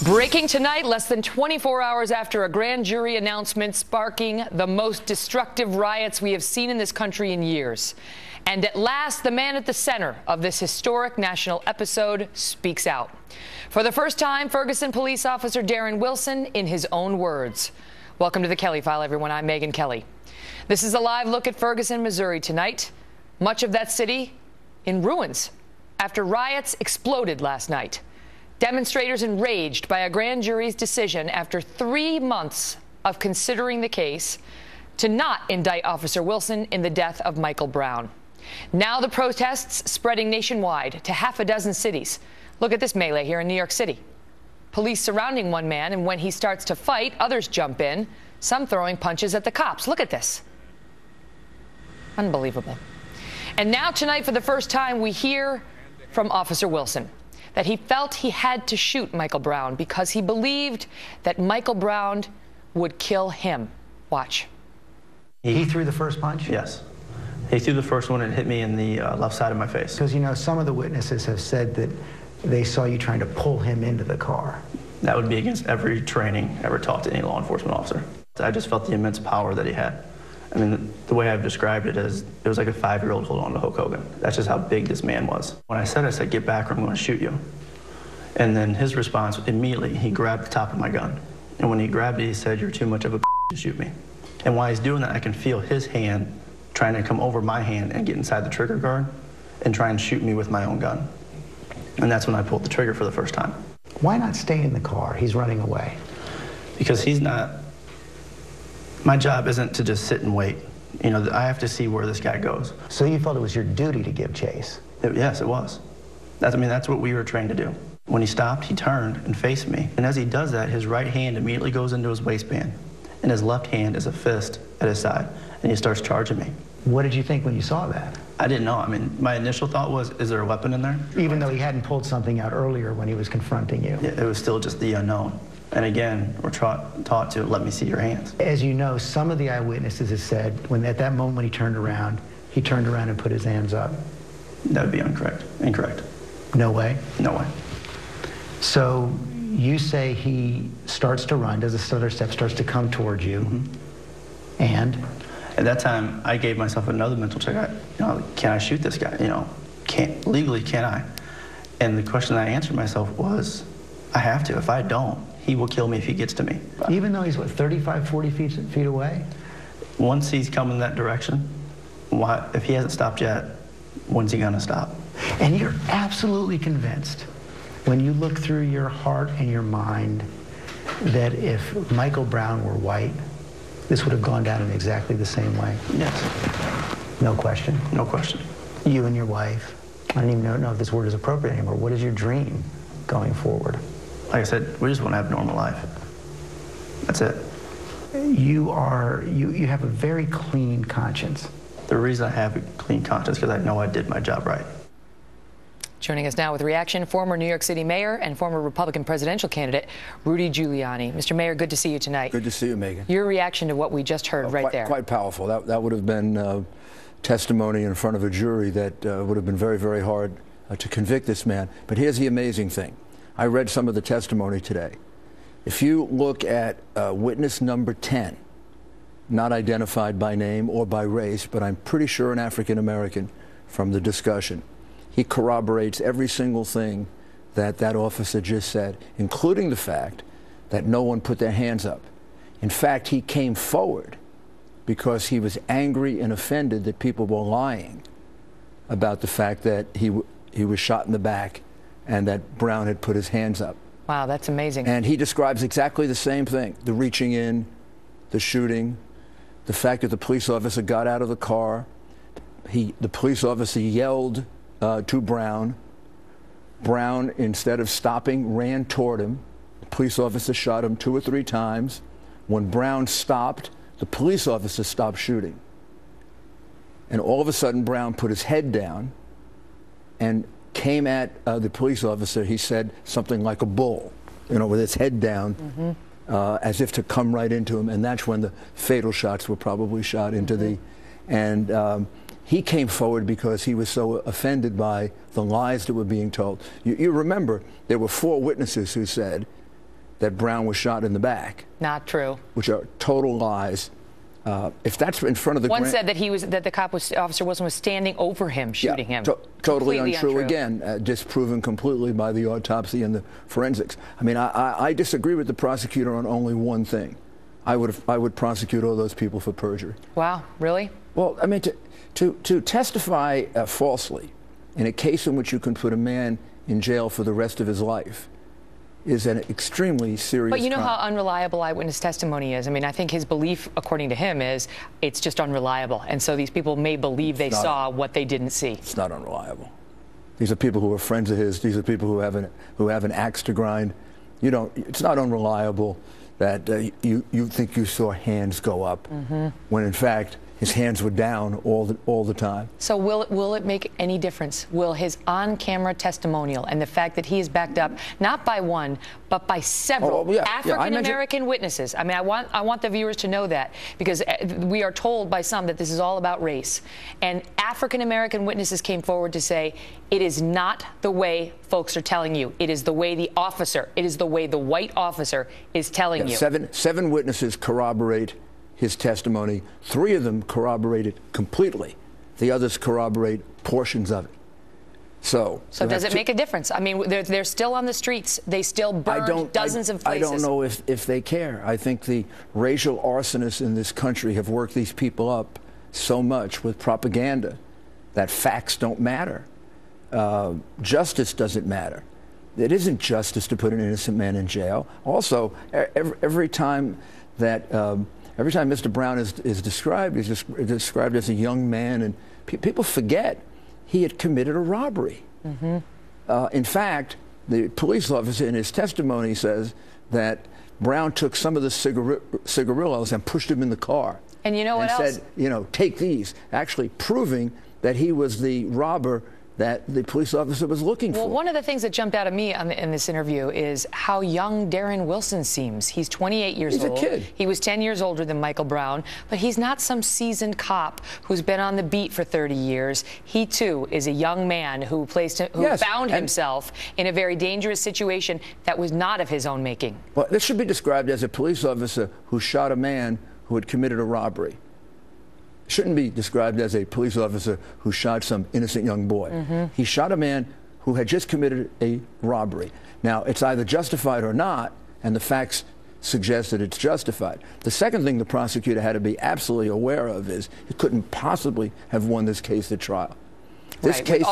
Breaking tonight, less than 24 hours after a grand jury announcement sparking the most destructive riots we have seen in this country in years. And at last, the man at the center of this historic national episode speaks out. For the first time, Ferguson police officer Darren Wilson in his own words. Welcome to the Kelly File, everyone. I'm Megan Kelly. This is a live look at Ferguson, Missouri tonight. Much of that city in ruins after riots exploded last night. Demonstrators enraged by a grand jury's decision after 3 months of considering the case to not indict Officer Wilson in the death of Michael Brown. Now the protests spreading nationwide to half a dozen cities. Look at this melee here in New York City. Police surrounding one man, and when he starts to fight, others jump in, some throwing punches at the cops. Look at this. Unbelievable. And now tonight, for the first time, we hear from Officer Wilson that he felt he had to shoot Michael Brown because he believed that Michael Brown would kill him. Watch. He threw the first punch? Yes. He threw the first one and hit me in the left side of my face. Because, you know, some of the witnesses have said that they saw you trying to pull him into the car. That would be against every training ever taught to any law enforcement officer. I just felt the immense power that he had. I mean, the way I've described it is, it was like a 5-year-old holding on to Hulk Hogan. That's just how big this man was. When I said, get back or I'm going to shoot you. And then his response, immediately, he grabbed the top of my gun. And when he grabbed it, he said, "You're too much of a to shoot me." And while he's doing that, I can feel his hand trying to come over my hand and get inside the trigger guard and try and shoot me with my own gun. And that's when I pulled the trigger for the first time. Why not stay in the car? He's running away. Because he's not... My job isn't to just sit and wait. You know, I have to see where this guy goes. So you felt it was your duty to give chase? Yes, it was. That's what we were trained to do. When he stopped, he turned and faced me. And as he does that, his right hand immediately goes into his waistband, and his left hand is a fist at his side, and he starts charging me. What did you think when you saw that? I didn't know. I mean, my initial thought was, is there a weapon in there? Even though he hadn't pulled something out earlier when he was confronting you? Yeah, it was still just the unknown. And again, we're taught to let me see your hands. As you know, some of the eyewitnesses have said when at that moment when he turned around and put his hands up. That would be incorrect. Incorrect. No way? No way. So you say he starts to run, does a stutter step, starts to come towards you, and? At that time, I gave myself another mental check. Can I shoot this guy? Legally, can I? And the question I answered myself was, I have to. If I don't, he will kill me if he gets to me. Even though he's, what, 35, 40 feet away? Once he's coming that direction, if he hasn't stopped yet, when's he gonna stop? And you're absolutely convinced, when you look through your heart and your mind, that if Michael Brown were white, this would have gone down in exactly the same way? Yes. No question? No question. You and your wife, I don't even know if this word is appropriate anymore. What is your dream going forward? Like I said, we just want to have a normal life. That's it. You have a very clean conscience. The reason I have a clean conscience is because I know I did my job right. Joining us now with reaction, former New York City mayor and former Republican presidential candidate Rudy Giuliani. Mr. Mayor, good to see you tonight. Good to see you, Megan. Your reaction to what we just heard right there. Quite powerful. That would have been testimony in front of a jury that would have been very, very hard to convict this man. But here's the amazing thing. I read some of the testimony today. If you look at witness number 10, not identified by name or by race, but I'm pretty sure an African American from the discussion, he corroborates every single thing that that officer just said, including the fact that no one put their hands up. In fact, he came forward because he was angry and offended that people were lying about the fact that he was shot in the back and that Brown had put his hands up. Wow, that's amazing. And he describes exactly the same thing, the reaching in, the shooting, the fact that the police officer got out of the car. The police officer yelled to Brown. Brown, instead of stopping, ran toward him. The police officer shot him 2 or 3 times. When Brown stopped, the police officer stopped shooting. And all of a sudden, Brown put his head down and came at the police officer, he said, something like a bull, with his head down, as if to come right into him. And that's when the fatal shots were probably shot into the... And he came forward because he was so offended by the lies that were being told. You remember, there were 4 witnesses who said that Brown was shot in the back. Not true. Which are total lies. If that's in front of the one said that the officer was standing over him, shooting him. Totally untrue. Again, disproven completely by the autopsy and the forensics. I mean, I disagree with the prosecutor on only one thing. I would prosecute all those people for perjury. Wow, really? Well, I mean, to testify falsely in a case in which you can put a man in jail for the rest of his life is an extremely serious But you know crime. how unreliable eyewitness testimony is. I mean, I think his belief, according to him, is it's just unreliable. And so these people may believe they saw what they didn't see. It's not unreliable. These are people who are friends of his. These are people who have an axe to grind. It's not unreliable that you think you saw hands go up when in fact his hands were down all the time. So will it make any difference? Will his on-camera testimonial and the fact that he is backed up not by one but by several African-American witnesses? I mean, I want the viewers to know that, because we are told by some that this is all about race, and African-American witnesses came forward to say it is not the way folks are telling you. It is the way the officer. It is the way the white officer is telling you. Seven witnesses corroborate his testimony. 3 of them corroborate it completely. The others corroborate portions of it. So does it make a difference? I mean, they're still on the streets. They still burned dozens of places. I don't know if they care. I think the racial arsonists in this country have worked these people up so much with propaganda that facts don't matter. Justice doesn't matter. It isn't justice to put an innocent man in jail. Also, every time Mr. Brown is described, he's described as a young man, and people forget he had committed a robbery. In fact, the police officer in his testimony says that Brown took some of the cigarillos and pushed them in the car. And you know what else? Said, take these, actually proving that he was the robber that the police officer was looking for. Well, one of the things that jumped out at me in this interview is how young Darren Wilson seems. He's 28 years old. He's a kid. He was 10 years older than Michael Brown, but he's not some seasoned cop who's been on the beat for 30 years. He, too, is a young man who found himself in a very dangerous situation that was not of his own making. Well, this should be described as a police officer who shot a man who had committed a robbery. Shouldn't be described as a police officer who shot some innocent young boy. He shot a man who had just committed a robbery. Now, it's either justified or not, and the facts suggest that it's justified. The second thing the prosecutor had to be absolutely aware of is he couldn't possibly have won this case at trial. This case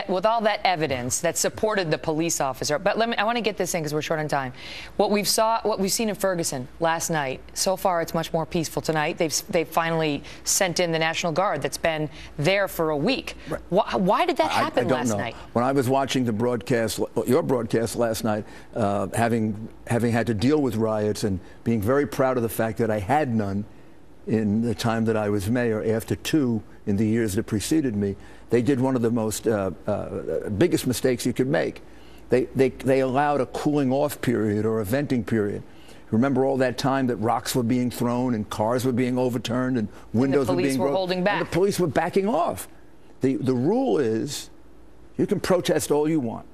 with all that evidence that supported the police officer. But I want to get this in because we're short on time. What we've seen in Ferguson last night, so far it's much more peaceful tonight. They've finally sent in the National Guard that's been there for a week. Right. Why did that happen last night? When I was watching the broadcast, your broadcast last night, having had to deal with riots and being very proud of the fact that I had none in the time that I was mayor, after 2 in the years that preceded me, they did one of the most biggest mistakes you could make. They allowed a cooling off period or a venting period. Remember all that time that rocks were being thrown and cars were being overturned and windows were being broken? Holding back. And the police were backing off. The rule is you can protest all you want,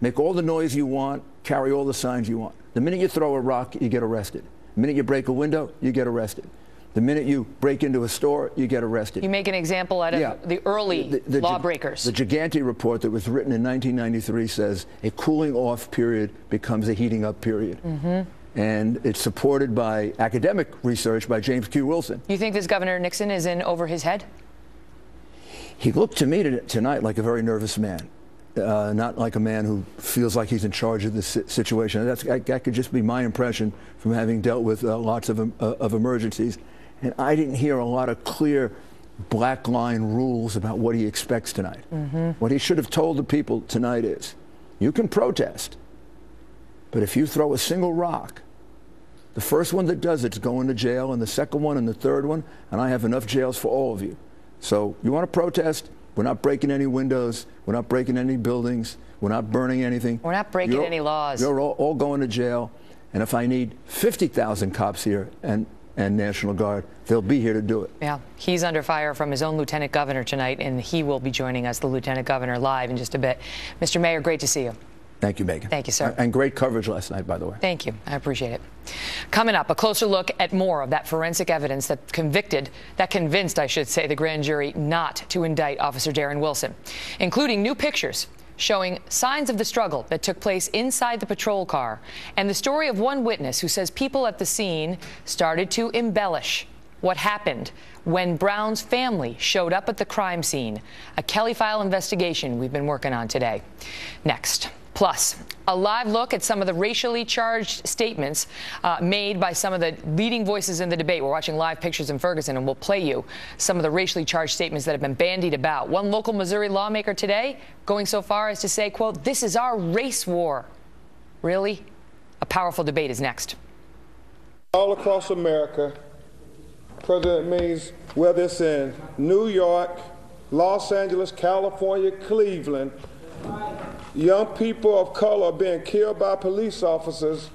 make all the noise you want, carry all the signs you want. The minute you throw a rock, you get arrested. The minute you break a window, you get arrested. The minute you break into a store, you get arrested. You make an example out of the early lawbreakers. The Gigante report that was written in 1993 says a cooling off period becomes a heating up period. And it's supported by academic research by James Q. Wilson. You think this Governor Nixon is in over his head? He looked to me tonight like a very nervous man. Not like a man who feels like he's in charge of this situation. That could just be my impression from having dealt with lots of emergencies. And I didn't hear a lot of clear black line rules about what he expects tonight. What he should have told the people tonight is, you can protest, but if you throw a single rock, the first one that does it's going to jail, and the second one and the third one, and I have enough jails for all of you. So you want to protest? We're not breaking any windows. We're not breaking any buildings. We're not burning anything. We're not breaking any laws. You're all going to jail. And if I need 50,000 cops here and National Guard, they'll be here to do it. Yeah, he's under fire from his own lieutenant governor tonight, and he will be joining us, the lieutenant governor, live in just a bit. Mr. Mayor, great to see you. Thank you, Megan. Thank you, sir. And great coverage last night, by the way. Thank you. I appreciate it. Coming up, a closer look at more of that forensic evidence that convinced, I should say, the grand jury not to indict Officer Darren Wilson, including new pictures showing signs of the struggle that took place inside the patrol car, and the story of one witness who says people at the scene started to embellish what happened when Brown's family showed up at the crime scene. A Kelly File investigation we've been working on today. Next. Plus, a live look at some of the racially charged statements made by some of the leading voices in the debate. We're watching live pictures in Ferguson, and we'll play you some of the racially charged statements that have been bandied about. One local Missouri lawmaker today going so far as to say, quote, "This is our race war." Really? A powerful debate is next. All across America, President means whether it's in New York, Los Angeles, California, Cleveland, young people of color are being killed by police officers